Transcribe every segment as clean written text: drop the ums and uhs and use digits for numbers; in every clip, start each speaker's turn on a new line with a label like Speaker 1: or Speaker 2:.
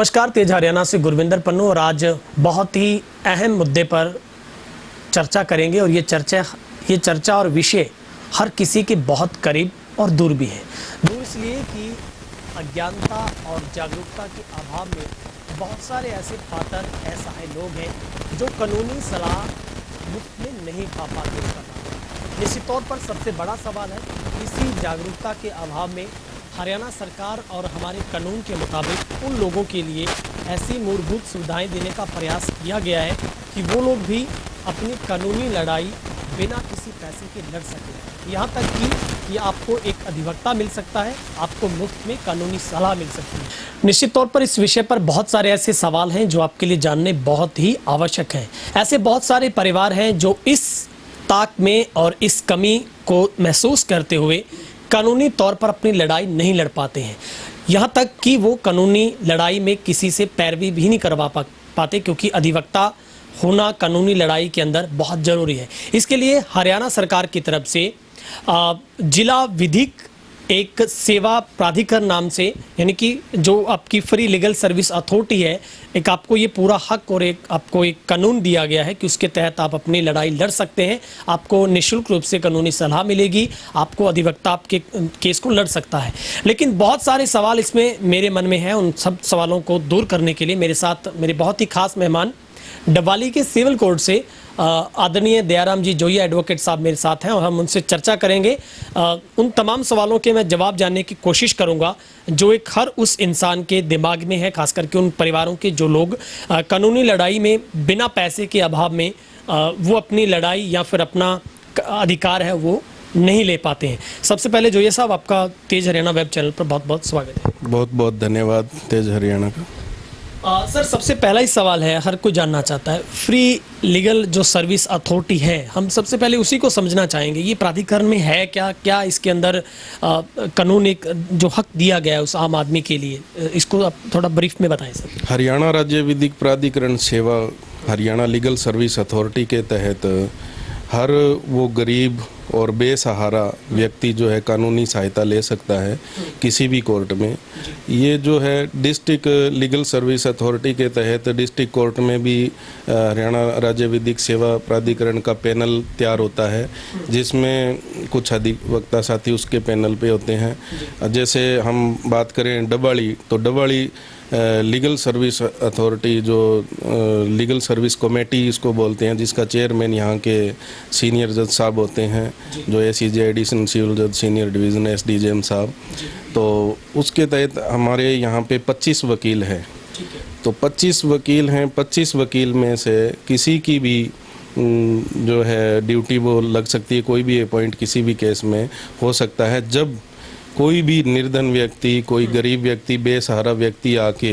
Speaker 1: नमस्कार, तेज हरियाणा से गुरविंदर पन्नू। और आज बहुत ही अहम मुद्दे पर चर्चा करेंगे और ये चर्चा और विषय हर किसी के बहुत करीब और दूर भी है। दूर इसलिए कि अज्ञानता और जागरूकता के अभाव में बहुत सारे ऐसे पात्र असहाय लोग हैं जो कानूनी सलाह मुफ्त में नहीं पा पाते। निश्चित तौर पर सबसे बड़ा सवाल है, इसी जागरूकता के अभाव में हरियाणा सरकार और हमारे कानून के मुताबिक उन लोगों के लिए ऐसी मूलभूत सुविधाएं देने का प्रयास किया गया है कि वो लोग भी अपनी कानूनी लड़ाई बिना किसी पैसे के लड़ सकें। यहाँ तक कि आपको एक अधिवक्ता मिल सकता है, आपको मुफ्त में कानूनी सलाह मिल सकती है। निश्चित तौर पर इस विषय पर बहुत सारे ऐसे सवाल हैं जो आपके लिए जानने बहुत ही आवश्यक हैं। ऐसे बहुत सारे परिवार हैं जो इस ताक में और इस कमी को महसूस करते हुए कानूनी तौर पर अपनी लड़ाई नहीं लड़ पाते हैं। यहाँ तक कि वो कानूनी लड़ाई में किसी से पैरवी भी नहीं करवा पाते, क्योंकि अधिवक्ता होना कानूनी लड़ाई के अंदर बहुत ज़रूरी है। इसके लिए हरियाणा सरकार की तरफ से जिला विधिक एक सेवा प्राधिकरण नाम से, यानी कि जो आपकी फ्री लीगल सर्विस अथॉरिटी है, एक आपको ये पूरा हक और एक आपको एक कानून दिया गया है कि उसके तहत आप अपनी लड़ाई लड़ सकते हैं। आपको निःशुल्क रूप से कानूनी सलाह मिलेगी, आपको अधिवक्ता आपके केस को लड़ सकता है। लेकिन बहुत सारे सवाल इसमें मेरे मन में हैं। उन सब सवालों को दूर करने के लिए मेरे साथ मेरे बहुत ही खास मेहमान डबवाली के सिविल कोर्ट से आदरणीय दयाराम जी जोइया एडवोकेट साहब मेरे साथ हैं और हम उनसे चर्चा करेंगे। उन तमाम सवालों के मैं जवाब जानने की कोशिश करूंगा जो एक हर उस इंसान के दिमाग में है, खास करके उन परिवारों के जो लोग कानूनी लड़ाई में बिना पैसे के अभाव में वो अपनी लड़ाई या फिर अपना अधिकार है वो नहीं ले पाते हैं। सबसे पहले जोइया साहब, आपका तेज हरियाणा वेब चैनल पर बहुत बहुत स्वागत है।
Speaker 2: बहुत बहुत धन्यवाद तेज हरियाणा का।
Speaker 1: सर, सबसे पहला ही सवाल है, हर कोई जानना चाहता है, फ्री लीगल जो सर्विस अथॉरिटी है, हम सबसे पहले उसी को समझना चाहेंगे। ये प्राधिकरण में है क्या इसके अंदर कानून एक जो हक दिया गया है उस आम आदमी के लिए, इसको आप थोड़ा ब्रीफ में बताएं सर।
Speaker 2: हरियाणा राज्य विधिक प्राधिकरण सेवा हरियाणा लीगल सर्विस अथॉरिटी के तहत हर वो गरीब और बेसहारा व्यक्ति जो है कानूनी सहायता ले सकता है किसी भी कोर्ट में। ये जो है डिस्ट्रिक्ट लीगल सर्विस अथॉरिटी के तहत डिस्ट्रिक्ट कोर्ट में भी हरियाणा राज्य विधिक सेवा प्राधिकरण का पैनल तैयार होता है, जिसमें कुछ अधिवक्ता साथी उसके पैनल पे होते हैं। जैसे हम बात करें डबवाली, तो डबवाली लीगल सर्विस अथॉरिटी जो लीगल सर्विस कमेटी इसको बोलते हैं, जिसका चेयरमैन यहाँ के सीनियर जज साहब होते हैं, जो एसीजे एडिशनल सिविल जज सीनियर डिवीज़न एसडीजेएम साहब। तो उसके तहत हमारे यहाँ पे 25 वकील हैं। तो 25 वकील हैं, 25 वकील में से किसी की भी जो है ड्यूटी वो लग सकती है, कोई भी अपॉइंट किसी भी केस में हो सकता है। जब कोई भी निर्धन व्यक्ति, कोई गरीब व्यक्ति, बेसहारा व्यक्ति आके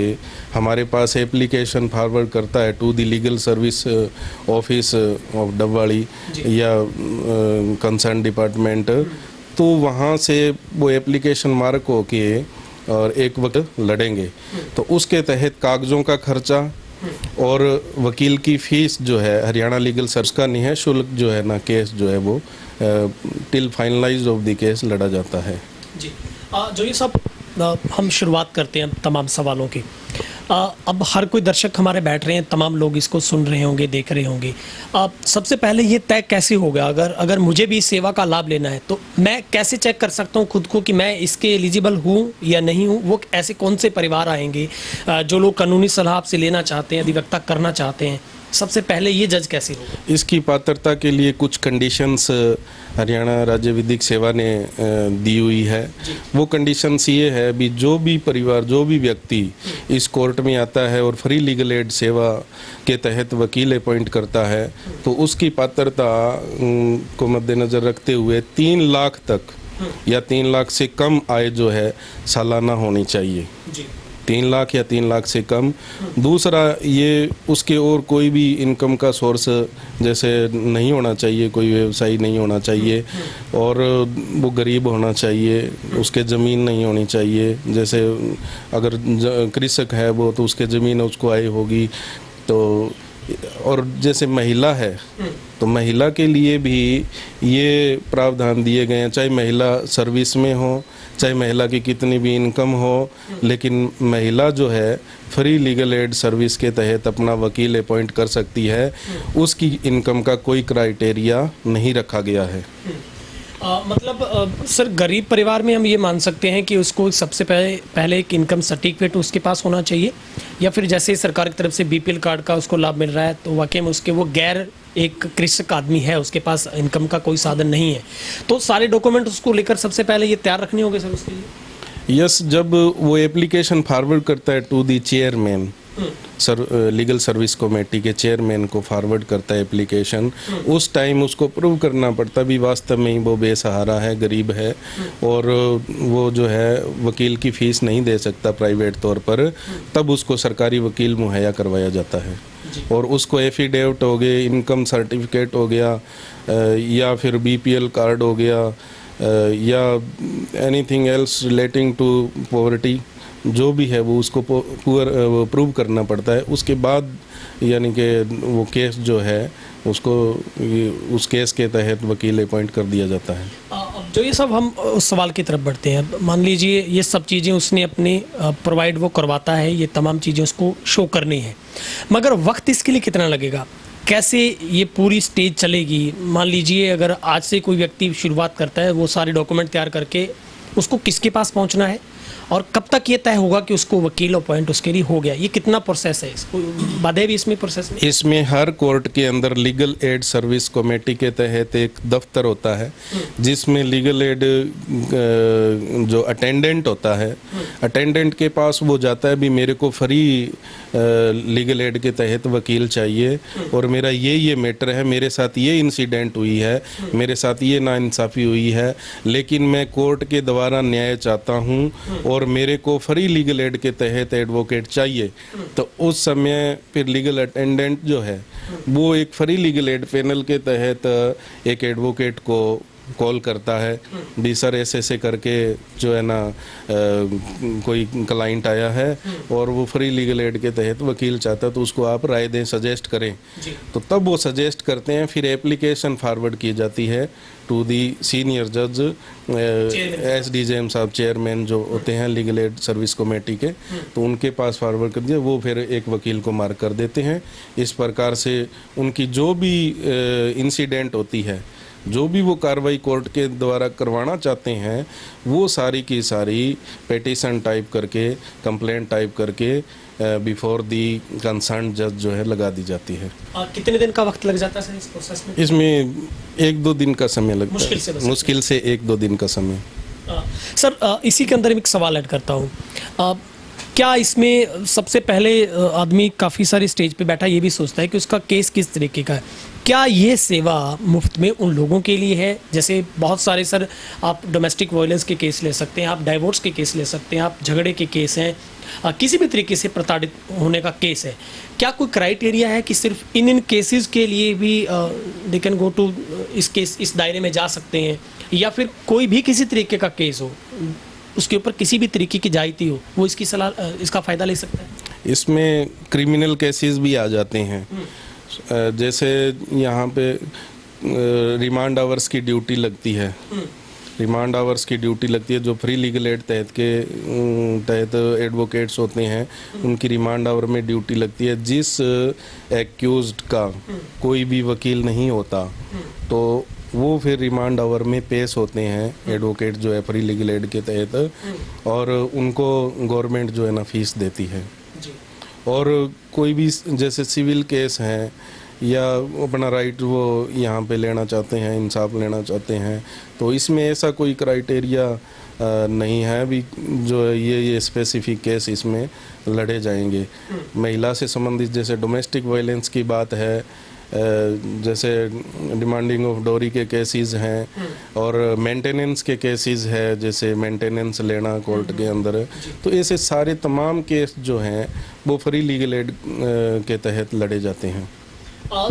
Speaker 2: हमारे पास एप्लीकेशन फॉरवर्ड करता है to the legal service office of Dabwali या कंसर्न डिपार्टमेंट, तो वहाँ से वो एप्लीकेशन मार्क होके और एक वक्त लड़ेंगे। तो उसके तहत कागज़ों का खर्चा और वकील की फीस जो है हरियाणा लीगल सर्विस का नहीं है, शुल्क जो है ना, केस जो है वो till finalise of the case लड़ा जाता है।
Speaker 1: जी, जो ये सब हम शुरुआत करते हैं तमाम सवालों की। अब हर कोई दर्शक हमारे बैठ रहे हैं, तमाम लोग इसको सुन रहे होंगे, देख रहे होंगे। सबसे पहले ये तय कैसे होगा, अगर मुझे भी इस सेवा का लाभ लेना है तो मैं कैसे चेक कर सकता हूँ खुद को कि मैं इसके एलिजिबल हूँ या नहीं हूँ? वो ऐसे कौन से परिवार आएंगे जो लोग कानूनी सलाह आपसे लेना चाहते हैं, अधिवक्ता करना चाहते हैं? सबसे पहले ये जज कैसे होगा?
Speaker 2: इसकी पात्रता के लिए कुछ कंडीशंस हरियाणा राज्य विधिक सेवा ने दी हुई है। वो कंडीशंस ये है भी जो भी परिवार, जो भी व्यक्ति इस कोर्ट में आता है और फ्री लीगल एड सेवा के तहत वकील अपॉइंट करता है, तो उसकी पात्रता को मद्देनज़र रखते हुए 3 लाख तक या 3 लाख से कम आय जो है सालाना होनी चाहिए। 3 लाख या 3 लाख से कम। दूसरा, ये उसके और कोई भी इनकम का सोर्स जैसे नहीं होना चाहिए, कोई व्यवसाय नहीं होना चाहिए, और वो गरीब होना चाहिए, उसके ज़मीन नहीं होनी चाहिए। जैसे अगर कृषक है वो, तो उसके ज़मीन उसको आय होगी। तो और जैसे महिला है तो महिला के लिए भी ये प्रावधान दिए गए हैं, चाहे महिला सर्विस में हो, चाहे महिला की कितनी भी इनकम हो, लेकिन महिला जो है फ्री लीगल एड सर्विस के तहत अपना वकील अपॉइंट कर सकती है। उसकी इनकम का कोई क्राइटेरिया नहीं रखा गया है।
Speaker 1: मतलब सर गरीब परिवार में हम ये मान सकते हैं कि उसको सबसे पहले एक इनकम सर्टिफिकेट उसके पास होना चाहिए, या फिर जैसे सरकार की तरफ से बीपीएल कार्ड का उसको लाभ मिल रहा है तो वाकई में उसके वो गैर एक कृषक आदमी है, उसके पास इनकम का कोई साधन नहीं है, तो सारे डॉक्यूमेंट उसको लेकर सबसे पहले ये तैयार रखने होंगे सर उसके लिए?
Speaker 2: यस, जब वो एप्लीकेशन फॉरवर्ड करता है to the chairman, legal service committee के चेयरमैन को फॉरवर्ड करता है एप्लीकेशन, उस टाइम उसको प्रूव करना पड़ता भी वास्तव में ही वो बेसहारा है, गरीब है और वो जो है वकील की फीस नहीं दे सकता प्राइवेट तौर पर, तब उसको सरकारी वकील मुहैया करवाया जाता है। और उसको एफिडेविट हो गए, इनकम सर्टिफिकेट हो गया, या फिर बीपीएल कार्ड हो गया, या anything else relating to poverty, जो भी है वो उसको प्रूव करना पड़ता है। उसके बाद यानी कि वो केस जो है उसको उस केस के तहत वकील अपॉइंट कर दिया जाता है।
Speaker 1: अब जो ये सब हम उस सवाल की तरफ बढ़ते हैं, मान लीजिए ये सब चीज़ें उसने अपने प्रोवाइड वो करवाता है, ये तमाम चीज़ें उसको शो करनी है, मगर वक्त इसके लिए कितना लगेगा, कैसे ये पूरी स्टेज चलेगी? मान लीजिए अगर आज से कोई व्यक्ति शुरुआत करता है, वो सारे डॉक्यूमेंट तैयार करके उसको किसके पास पहुंचना है और कब तक ये तय होगा कि उसको वकील अपॉइंट उसके लिए हो गया? ये कितना प्रोसेस है? इसको बाधे भी इसमें प्रोसेस में?
Speaker 2: इसमें हर कोर्ट के अंदर लीगल एड सर्विस कमेटी के तहत एक दफ्तर होता है, जिसमें लीगल एड जो अटेंडेंट होता है, अटेंडेंट के पास वो जाता है भी मेरे को फ्री लीगल एड के तहत वकील चाहिए और मेरा ये मैटर है, मेरे साथ ये इंसिडेंट हुई है, मेरे साथ ये नाइंसाफ़ी हुई है, लेकिन मैं कोर्ट के द्वारा न्याय चाहता हूँ और मेरे को फ्री लीगल एड के तहत एडवोकेट चाहिए। तो उस समय फिर लीगल अटेंडेंट जो है वो एक फ्री लीगल एड पैनल के तहत एक एडवोकेट को कॉल करता है भी सर ऐसे करके जो है ना कोई क्लाइंट आया है और वो फ्री लीगल एड के तहत वकील चाहता है, तो उसको आप राय दें, सजेस्ट करें। तो तब वो सजेस्ट करते हैं, फिर एप्लीकेशन फॉरवर्ड की जाती है टू दी सीनियर जज SDJM साहब, चेयरमैन जो होते हैं लीगल एड सर्विस कमेटी के, तो उनके पास फॉरवर्ड कर दिया, वो फिर एक वकील को मार्क कर देते हैं। इस प्रकार से उनकी जो भी इंसिडेंट होती है, जो भी वो कार्रवाई कोर्ट के द्वारा करवाना चाहते हैं, वो सारी की सारी पेटिशन टाइप करके, कंप्लेंट टाइप करके बिफोर दी कंसर्न जज जो है लगा दी जाती है।
Speaker 1: कितने दिन का वक्त लग जाता है इस प्रोसेस में?
Speaker 2: इसमें 1-2 दिन का समय लगता है, मुश्किल से 1-2 दिन का समय।
Speaker 1: सर इसी के अंदर एक सवाल ऐड करता हूँ, क्या इसमें सबसे पहले आदमी काफ़ी सारी स्टेज पे बैठा ये भी सोचता है कि उसका केस किस तरीके का है? क्या ये सेवा मुफ्त में उन लोगों के लिए है? जैसे बहुत सारे सर आप डोमेस्टिक वायलेंस के केस ले सकते हैं, आप डाइवोर्स के केस ले सकते हैं, आप झगड़े के केस हैं, किसी भी तरीके से प्रताड़ित होने का केस है, क्या कोई क्राइटेरिया है कि सिर्फ इन केसेस के लिए भी दे कैन गो टू इस दायरे में जा सकते हैं, या फिर कोई भी किसी तरीके का केस हो, उसके ऊपर किसी भी तरीके की जायती हो, वो इसका फ़ायदा ले सकता है?
Speaker 2: इसमें क्रिमिनल केसेस भी आ जाते हैं, जैसे यहाँ पे रिमांड आवर्स की ड्यूटी लगती है, रिमांड आवर्स की ड्यूटी लगती है, जो फ्री लीगल एड तहत एडवोकेट्स होते हैं उनकी रिमांड आवर में ड्यूटी लगती है। जिस एक्यूज्ड का कोई भी वकील नहीं होता तो वो फिर रिमांड आवर में पेश होते हैं एडवोकेट जो है फ्री लीगल एड के तहत, और उनको गवर्नमेंट जो है ना फीस देती है। और कोई भी जैसे सिविल केस हैं या अपना राइट वो यहाँ पे लेना चाहते हैं, इंसाफ लेना चाहते हैं, तो इसमें ऐसा कोई क्राइटेरिया नहीं है भी जो ये स्पेसिफिक केस इसमें लड़े जाएंगे। महिला से संबंधित जैसे डोमेस्टिक वायलेंस की बात है, जैसे डिमांडिंग ऑफ डोरी के केसेस हैं, और मेंटेनेंस के केसेस है, जैसे मेंटेनेंस लेना कोर्ट के अंदर, तो ऐसे सारे तमाम केस जो हैं वो फ्री लीगल एड के तहत लड़े जाते हैं।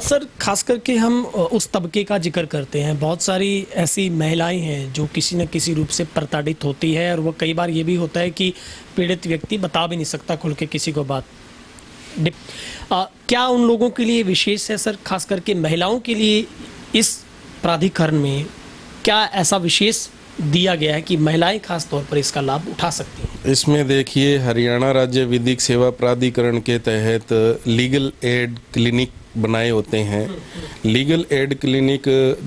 Speaker 1: सर खास करके हम उस तबके का जिक्र करते हैं, बहुत सारी ऐसी महिलाएं हैं जो किसी न किसी रूप से प्रताड़ित होती है, और वो कई बार ये भी होता है कि पीड़ित व्यक्ति बता भी नहीं सकता खुल के किसी को बात। क्या उन लोगों के लिए विशेष है सर, खास करके महिलाओं के लिए इस प्राधिकरण में क्या ऐसा विशेष दिया गया है कि महिलाएं खास तौर पर इसका लाभ उठा सकती हैं?
Speaker 2: इसमें देखिए, हरियाणा राज्य विधिक सेवा प्राधिकरण के तहत लीगल एड क्लिनिक बनाए होते हैं। लीगल एड क्लिनिक,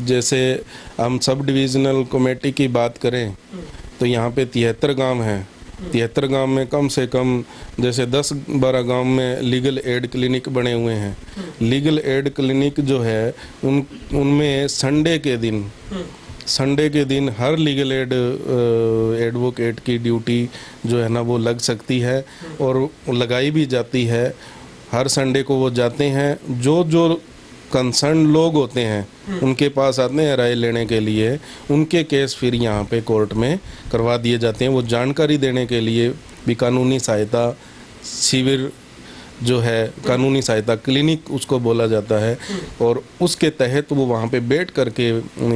Speaker 2: जैसे हम सब डिविजनल कमेटी की बात करें तो यहाँ पे 73 गांव हैं। 73 गांव में कम से कम जैसे 10-12 गांव में लीगल एड क्लिनिक बने हुए हैं। लीगल एड क्लिनिक जो है उनमें संडे के दिन हर लीगल एड एडवोकेट की ड्यूटी जो है ना वो लग सकती है और लगाई भी जाती है। हर संडे को वो जाते हैं, जो कंसर्न लोग होते हैं उनके पास आते हैं राय लेने के लिए। उनके केस फिर यहाँ पे कोर्ट में करवा दिए जाते हैं। वो जानकारी देने के लिए भी कानूनी सहायता शिविर जो है, कानूनी सहायता क्लिनिक उसको बोला जाता है, और उसके तहत वो वहाँ पे बैठ करके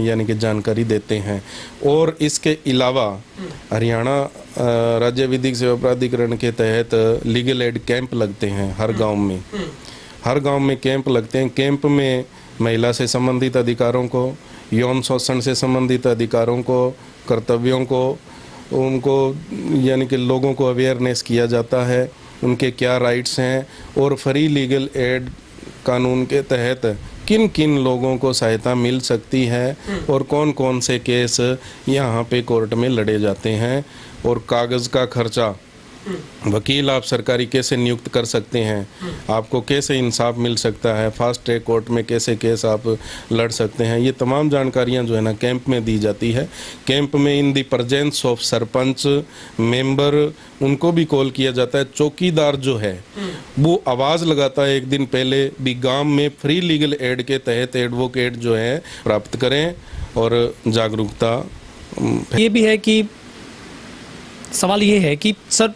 Speaker 2: यानी कि जानकारी देते हैं। और इसके अलावा हरियाणा राज्य विधिक सेवा प्राधिकरण के तहत लीगल एड कैंप लगते हैं हर गांव में कैंप लगते हैं। कैंप में महिला से संबंधित अधिकारों को, यौन शोषण से संबंधित अधिकारों को, कर्तव्यों को, उनको यानी कि लोगों को अवेयरनेस किया जाता है, उनके क्या राइट्स हैं और फ्री लीगल एड कानून के तहत किन किन लोगों को सहायता मिल सकती है और कौन कौन से केस यहाँ पे कोर्ट में लड़े जाते हैं, और कागज़ का खर्चा, वकील आप सरकारी कैसे नियुक्त कर सकते हैं, आपको कैसे इंसाफ मिल सकता है, फास्ट ट्रैक कोर्ट में कैसे केस आप लड़ सकते हैं, ये तमाम जानकारियां जो है ना कैंप में दी जाती है। कैंप में in the presence of sarpanch member उनको भी कॉल किया जाता है। चौकीदार जो है वो आवाज़ लगाता है एक दिन पहले भी गांव में फ्री लीगल एड के तहत एडवोकेट जो है प्राप्त करें और जागरूकता।
Speaker 1: ये भी है कि सवाल ये है कि सर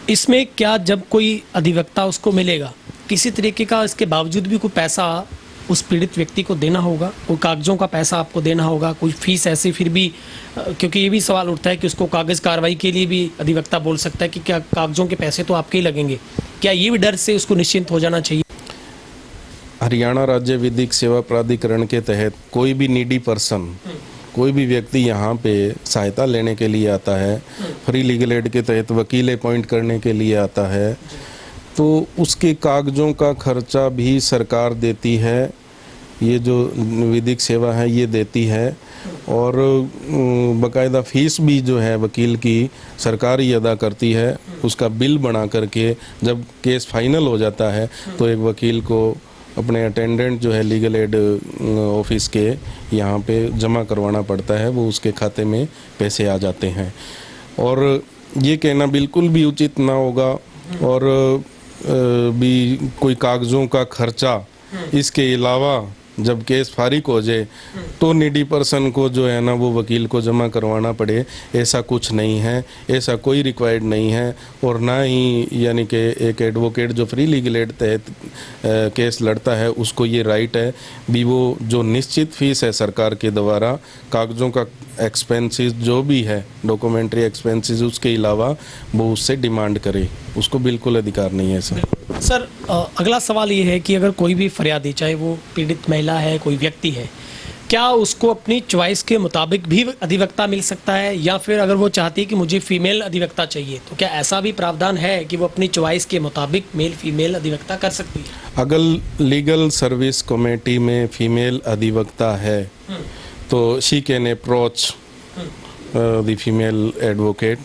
Speaker 1: इसमें क्या जब कोई अधिवक्ता उसको मिलेगा, किसी तरीके का इसके बावजूद भी कोई पैसा उस पीड़ित व्यक्ति को देना होगा, कोई कागज़ों का पैसा आपको देना होगा, कोई फीस ऐसी फिर भी, क्योंकि ये भी सवाल उठता है कि उसको कागज़ कार्रवाई के लिए भी अधिवक्ता बोल सकता है कि क्या कागज़ों के पैसे तो आपके ही लगेंगे, क्या ये भी डर से उसको निश्चिंत हो जाना चाहिए?
Speaker 2: हरियाणा राज्य विधिक सेवा प्राधिकरण के तहत कोई भी नीडी पर्सन, कोई भी व्यक्ति यहाँ पे सहायता लेने के लिए आता है, फ्री लीगल एड के तहत वकील अपॉइंट करने के लिए आता है, तो उसके कागज़ों का खर्चा भी सरकार देती है। ये जो विधिक सेवा है ये देती है, और बाकायदा फीस भी जो है वकील की सरकार ही अदा करती है। उसका बिल बना करके जब केस फाइनल हो जाता है तो एक वकील को अपने अटेंडेंट जो है लीगल एड ऑफिस के यहाँ पे जमा करवाना पड़ता है, वो उसके खाते में पैसे आ जाते हैं। और ये कहना बिल्कुल भी उचित ना होगा और भी कोई कागज़ों का खर्चा इसके अलावा जब केस फारिग हो जाए तो नीडी पर्सन को जो है ना वो वकील को जमा करवाना पड़े, ऐसा कुछ नहीं है, ऐसा कोई रिक्वायर्ड नहीं है। और ना ही यानी कि एक एडवोकेट जो फ्री लीगल एड तहत केस लड़ता है उसको ये राइट है भी वो जो निश्चित फीस है सरकार के द्वारा, कागज़ों का एक्सपेंसेस जो भी है, डॉक्यूमेंट्री एक्सपेंसेस, उसके अलावा वो उससे डिमांड करे, उसको बिल्कुल अधिकार नहीं है
Speaker 1: सर। अगला सवाल ये है कि अगर कोई भी फरियादी, चाहे वो पीड़ित महिला है, कोई व्यक्ति है, क्या उसको अपनी चॉइस के मुताबिक भी अधिवक्ता मिल सकता है, या फिर अगर वो चाहती है कि मुझे फीमेल अधिवक्ता चाहिए तो क्या ऐसा भी प्रावधान है कि वो अपनी चॉइस के मुताबिक मेल फीमेल अधिवक्ता कर सकती है?
Speaker 2: अगर लीगल सर्विस कमेटी में फीमेल अधिवक्ता है तो she can approach the female advocate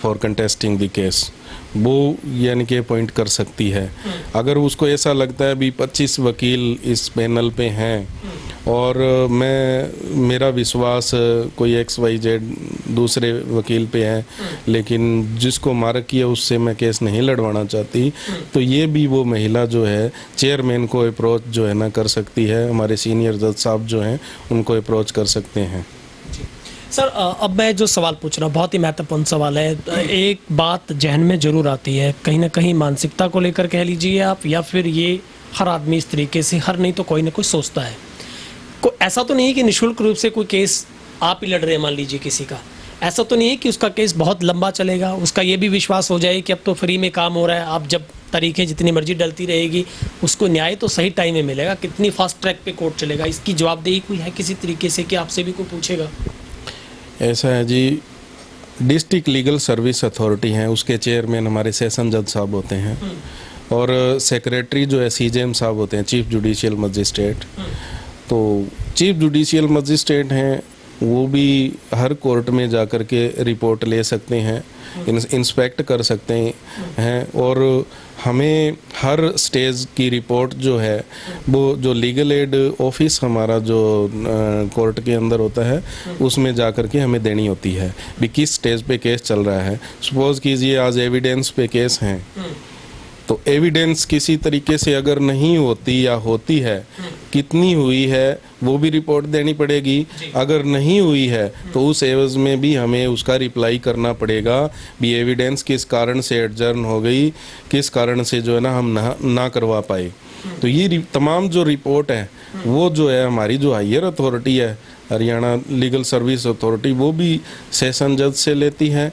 Speaker 2: for contesting the case, वो यानी कि अपॉइंट कर सकती है। अगर उसको ऐसा लगता है भी 25 वकील इस पैनल पे हैं और मेरा विश्वास कोई XYZ दूसरे वकील पे है, लेकिन जिसको मार्क किया उससे मैं केस नहीं लड़वाना चाहती, तो ये भी वो महिला जो है चेयरमैन को अप्रोच जो है ना कर सकती है। हमारे सीनियर जज साहब जो हैं उनको अप्रोच कर सकते हैं।
Speaker 1: सर अब मैं जो सवाल पूछ रहा हूँ बहुत ही महत्वपूर्ण सवाल है। एक बात जहन में ज़रूर आती है, कहीं ना कहीं मानसिकता को लेकर कह लीजिए आप, या फिर ये हर आदमी इस तरीके से, हर नहीं तो कोई ना कोई सोचता है। ऐसा तो नहीं है कि निःशुल्क रूप से कोई केस आप ही लड़ रहे हैं, मान लीजिए किसी का, ऐसा तो नहीं है कि उसका केस बहुत लंबा चलेगा, उसका ये भी विश्वास हो जाए कि अब तो फ्री में काम हो रहा है, आप जब तारीखें जितनी मर्जी डलती रहेगी, उसको न्याय तो सही टाइम में मिलेगा। कितनी फास्ट ट्रैक पे कोर्ट चलेगा, इसकी जवाबदेही कोई है किसी तरीके से कि आपसे भी कोई पूछेगा?
Speaker 2: ऐसा है जी, डिस्ट्रिक्ट लीगल सर्विस अथॉरिटी हैं, उसके चेयरमैन हमारे सेशन जज साहब होते हैं और सेक्रेटरी जो है सीजेएम साहब होते हैं, चीफ जुडिशियल मजिस्ट्रेट। तो चीफ जुडिशियल मजिस्ट्रेट हैं, वो भी हर कोर्ट में जा कर के रिपोर्ट ले सकते हैं, इंस्पेक्ट कर सकते हैं और हमें हर स्टेज की रिपोर्ट जो है वो जो लीगल एड ऑफिस हमारा जो कोर्ट के अंदर होता है उसमें जा कर के हमें देनी होती है भी किस स्टेज पे केस चल रहा है। सपोज कीजिए आज एविडेंस पे केस हैं, तो एविडेंस किसी तरीके से अगर नहीं होती या होती है, कितनी हुई है वो भी रिपोर्ट देनी पड़ेगी। अगर नहीं हुई है तो उस एवज में भी हमें उसका रिप्लाई करना पड़ेगा भी एविडेंस किस कारण से एडजर्न हो गई, किस कारण से जो है ना हम ना करवा पाए। तो ये तमाम जो रिपोर्ट है वो जो है हमारी जो हायर अथॉरिटी है हरियाणा लीगल सर्विस अथॉरिटी, वो भी सेशन जज से लेती है,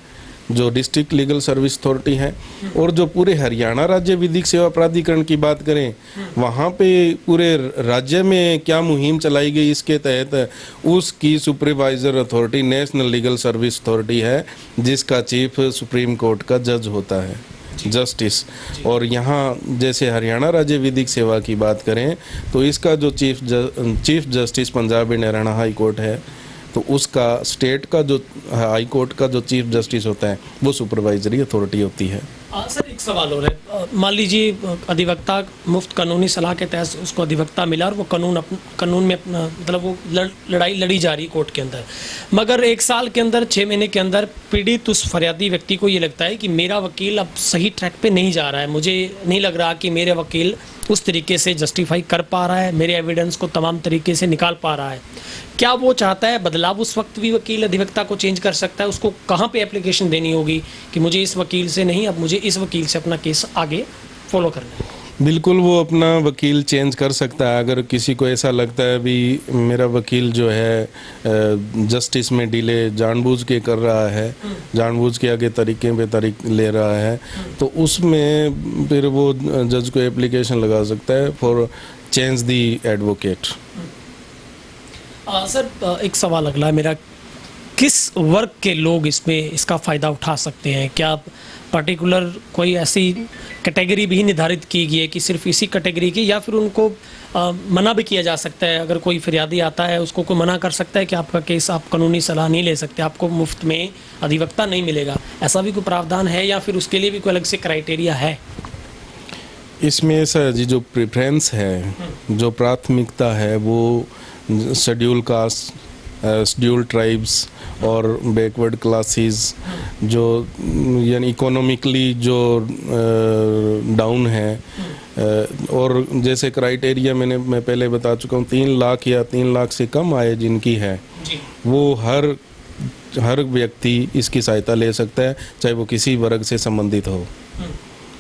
Speaker 2: जो डिस्ट्रिक्ट लीगल सर्विस अथॉरिटी है। और जो पूरे हरियाणा राज्य विधिक सेवा प्राधिकरण की बात करें, वहाँ पे पूरे राज्य में क्या मुहिम चलाई गई इसके तहत उसकी supervisor authority national legal service authority है, जिसका चीफ सुप्रीम कोर्ट का जज होता है, जस्टिस। और यहाँ जैसे हरियाणा राज्य विधिक सेवा की बात करें तो इसका जो chief justice Punjab and Haryana high court है, तो उसका स्टेट का जो हाई कोर्ट का जो चीफ जस्टिस होता है वो सुपरवाइजरी अथॉरिटी होती है।
Speaker 1: सर एक सवाल हो रहा है, मान लीजिए अधिवक्ता मुफ्त कानूनी सलाह के तहत उसको अधिवक्ता मिला और वो कानून में अपना मतलब वो लड़ाई लड़ी जा रही कोर्ट के अंदर, मगर 1 साल के अंदर 6 महीने के अंदर पीड़ित उस फरियादी व्यक्ति को ये लगता है कि मेरा वकील अब सही ट्रैक पे नहीं जा रहा है, मुझे नहीं लग रहा कि मेरे वकील उस तरीके से जस्टिफाई कर पा रहा है, मेरे एविडेंस को तमाम तरीके से निकाल पा रहा है। क्या वो चाहता है बदलाव उस वक्त भी वकील अधिवक्ता को चेंज कर सकता है? उसको कहाँ पे एप्लीकेशन देनी होगी कि मुझे इस वकील से नहीं, अब मुझे इस वकील से अपना केस आगे फॉलो करना है?
Speaker 2: बिल्कुल वो अपना वकील चेंज कर सकता है। अगर किसी को ऐसा लगता है भी मेरा वकील जो है जस्टिस में डिले जानबूझ के कर रहा है, जानबूझ के आगे तरीके पे तारीख ले रहा है, तो उसमें फिर वो जज को एप्लीकेशन लगा सकता है for change the advocate.
Speaker 1: Sir एक सवाल अगला है मेरा, किस वर्ग के लोग इसका फ़ायदा उठा सकते हैं? क्या पर्टिकुलर कोई ऐसी कैटेगरी भी निर्धारित की गई है कि सिर्फ इसी कैटेगरी की, या फिर उनको मना भी किया जा सकता है? अगर कोई फरियादी आता है उसको कोई मना कर सकता है कि आपका केस आप कानूनी सलाह नहीं ले सकते, आपको मुफ्त में अधिवक्ता नहीं मिलेगा, ऐसा भी कोई प्रावधान है या फिर उसके लिए भी कोई अलग से क्राइटेरिया है?
Speaker 2: इसमें ऐसा जी जो प्रेफरेंस है, जो प्राथमिकता है वो शेड्यूल कास्ट, शेड्यूल ट्राइब्स और बैकवर्ड क्लासेस जो यानी इकोनॉमिकली जो डाउन है, और जैसे क्राइटेरिया मैं पहले बता चुका हूँ, 3 लाख या 3 लाख से कम आय जिनकी है वो हर व्यक्ति इसकी सहायता ले सकता है, चाहे वो किसी वर्ग से संबंधित हो।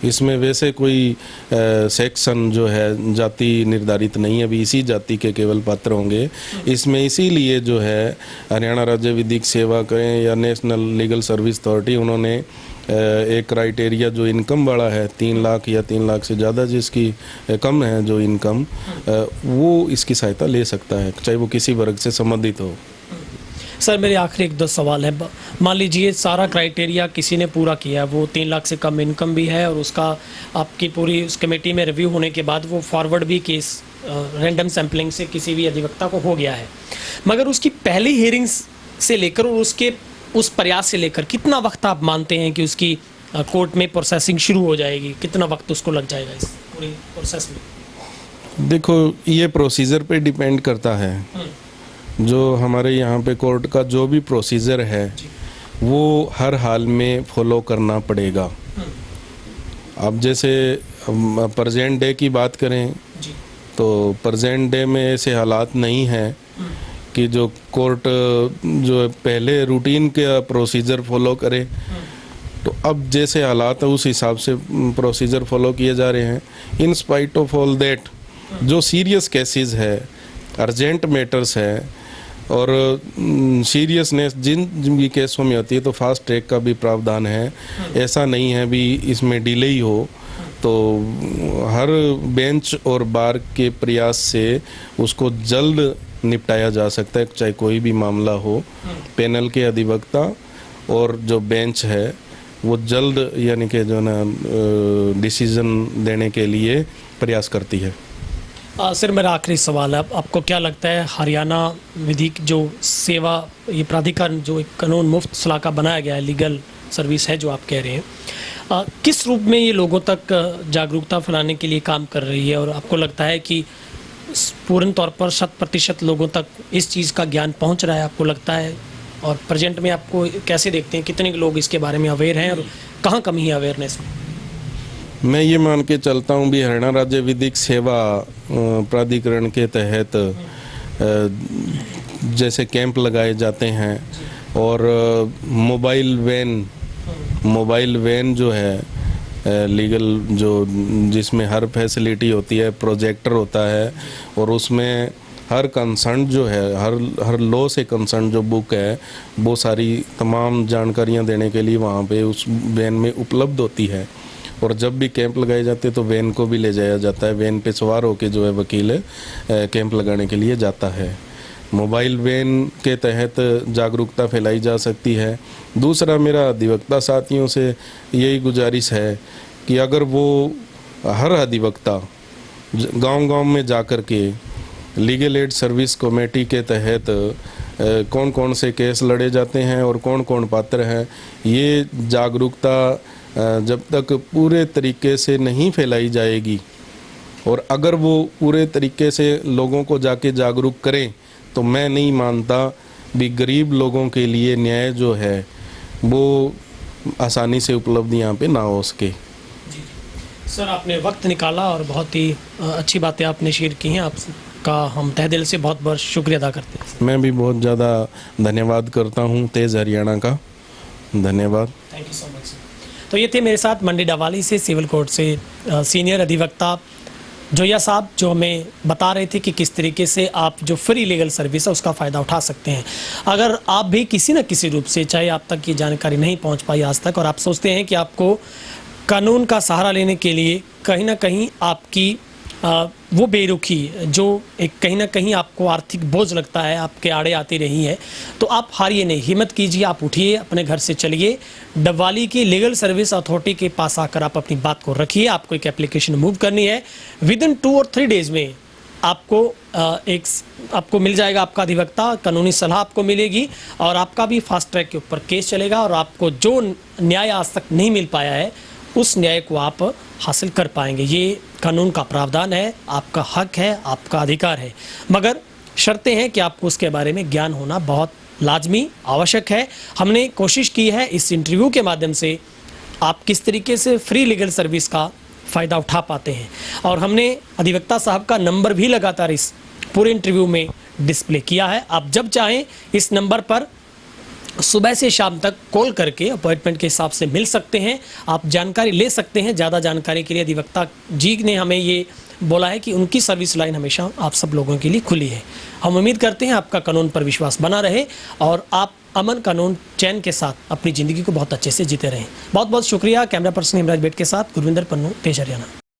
Speaker 2: इसमें वैसे कोई सेक्शन जो है जाति निर्धारित नहीं है, अभी इसी जाति के केवल पात्र होंगे इसमें। इसीलिए जो है हरियाणा राज्य विधिक सेवा करें या नेशनल लीगल सर्विस अथॉरिटी, उन्होंने एक क्राइटेरिया जो इनकम वाला है 3 लाख या 3 लाख से ज़्यादा जिसकी कम है जो इनकम, वो इसकी सहायता ले सकता है, चाहे वो किसी वर्ग से संबंधित हो।
Speaker 1: सर मेरे आखिरी 1-2 सवाल है। मान लीजिए सारा क्राइटेरिया किसी ने पूरा किया, वो 3 लाख से कम इनकम भी है और उसका आपकी पूरी उस कमेटी में रिव्यू होने के बाद वो फॉरवर्ड भी केस रैंडम सैम्पलिंग से किसी भी अधिवक्ता को हो गया है, मगर उसकी पहली हियरिंग्स से लेकर और उसके उस प्रयास से लेकर कितना वक्त आप मानते हैं कि उसकी कोर्ट में प्रोसेसिंग शुरू हो जाएगी? कितना वक्त उसको लग जाएगा इस पूरी प्रोसेस में?
Speaker 2: देखो ये प्रोसीजर पे डिपेंड करता है। जो हमारे यहाँ पे कोर्ट का जो भी प्रोसीजर है वो हर हाल में फॉलो करना पड़ेगा। अब जैसे प्रेजेंट डे की बात करें तो प्रेजेंट डे में ऐसे हालात नहीं है कि जो कोर्ट जो पहले रूटीन का प्रोसीजर फॉलो करे, तो अब जैसे हालात है उस हिसाब से प्रोसीजर फॉलो किए जा रहे हैं। In spite of all that जो सीरियस केसेस है, अर्जेंट मैटर्स है और सीरियसनेस जिन भी केसों में होती है तो फास्ट ट्रैक का भी प्रावधान है। ऐसा नहीं है भी इसमें डिले ही हो, तो हर बेंच और बार के प्रयास से उसको जल्द निपटाया जा सकता है, चाहे कोई भी मामला हो। पैनल के अधिवक्ता और जो बेंच है वो जल्द यानी कि जो ना डिसीजन देने के लिए प्रयास करती है।
Speaker 1: सर मेरा आखिरी सवाल है, आपको क्या लगता है हरियाणा विधिक जो सेवा ये प्राधिकरण जो एक कानून मुफ्त सलाहकार बनाया गया है, लीगल सर्विस है जो आप कह रहे हैं, किस रूप में ये लोगों तक जागरूकता फैलाने के लिए काम कर रही है, और आपको लगता है कि पूर्ण तौर पर 100% लोगों तक इस चीज़ का ज्ञान पहुंच रहा है, आपको लगता है? और प्रेजेंट में आपको कैसे देखते हैं, कितने लोग इसके बारे में अवेयर हैं और कहाँ कमी है अवेयरनेस में?
Speaker 2: मैं ये मान के चलता हूँ भी हरियाणा राज्य विधिक सेवा प्राधिकरण के तहत जैसे कैंप लगाए जाते हैं और मोबाइल वैन जो है लीगल जो जिसमें हर फैसिलिटी होती है, प्रोजेक्टर होता है और उसमें हर कंसर्न जो है हर लॉ से कंसर्न जो बुक है वो सारी तमाम जानकारियां देने के लिए वहाँ पे उस वैन में उपलब्ध होती है। और जब भी कैंप लगाए जाते हैं तो वैन को भी ले जाया जाता है, वैन पे सवार होकर जो है वकील कैंप लगाने के लिए जाता है। मोबाइल वैन के तहत जागरूकता फैलाई जा सकती है। दूसरा मेरा अधिवक्ता साथियों से यही गुजारिश है कि अगर वो हर अधिवक्ता गांव-गांव में जाकर के लीगल एड सर्विस कमेटी के तहत कौन कौन से केस लड़े जाते हैं और कौन कौन पात्र हैं, ये जागरूकता जब तक पूरे तरीके से नहीं फैलाई जाएगी और अगर वो पूरे तरीके से लोगों को जाके जागरूक करें तो मैं नहीं मानता भी गरीब लोगों के लिए न्याय जो है वो आसानी से उपलब्ध यहाँ पे ना हो सके।
Speaker 1: सर आपने वक्त निकाला और बहुत ही अच्छी बातें आपने शेयर की हैं, आपका हम तहे दिल से बहुत बहुत शुक्रिया अदा करते हैं।
Speaker 2: मैं भी बहुत ज़्यादा धन्यवाद करता हूँ तेज़ हरियाणा का, धन्यवाद।
Speaker 1: Thank you so much. तो ये थे मेरे साथ मंडी डवाली से सिविल कोर्ट से सीनियर अधिवक्ता जोया साहब, जो हमें बता रहे थे कि किस तरीके से आप जो फ्री लीगल सर्विस है उसका फ़ायदा उठा सकते हैं। अगर आप भी किसी न किसी रूप से, चाहे आप तक ये जानकारी नहीं पहुंच पाई आज तक और आप सोचते हैं कि आपको कानून का सहारा लेने के लिए कहीं ना कहीं आपकी वो बेरुखी जो एक कहीं ना कहीं आपको आर्थिक बोझ लगता है, आपके आड़े आती रही है, तो आप हारिए नहीं, हिम्मत कीजिए, आप उठिए, अपने घर से चलिए, डबवाली की लीगल सर्विस अथॉरिटी के पास आकर आप अपनी बात को रखिए। आपको एक एप्लीकेशन मूव करनी है, विद इन 2 और 3 डेज़ में आपको मिल जाएगा आपका अधिवक्ता, कानूनी सलाह आपको मिलेगी और आपका भी फास्ट ट्रैक के ऊपर केस चलेगा और आपको जो न्याय आज तक नहीं मिल पाया है उस न्याय को आप हासिल कर पाएंगे। ये कानून का प्रावधान है, आपका हक है, आपका अधिकार है, मगर शर्तें हैं कि आपको उसके बारे में ज्ञान होना बहुत लाजमी आवश्यक है। हमने कोशिश की है इस इंटरव्यू के माध्यम से आप किस तरीके से फ्री लीगल सर्विस का फ़ायदा उठा पाते हैं और हमने अधिवक्ता साहब का नंबर भी लगातार इस पूरे इंटरव्यू में डिस्प्ले किया है। आप जब चाहें इस नंबर पर सुबह से शाम तक कॉल करके अपॉइंटमेंट के हिसाब से मिल सकते हैं, आप जानकारी ले सकते हैं। ज़्यादा जानकारी के लिए अधिवक्ता जी ने हमें ये बोला है कि उनकी सर्विस लाइन हमेशा आप सब लोगों के लिए खुली है। हम उम्मीद करते हैं आपका कानून पर विश्वास बना रहे और आप अमन, कानून, चैन के साथ अपनी ज़िंदगी को बहुत अच्छे से जीते रहें। बहुत बहुत शुक्रिया। कैमरा पर्सन हिमराज बेट के साथ गुरविंदर पन्नू, तेज हरियाणा।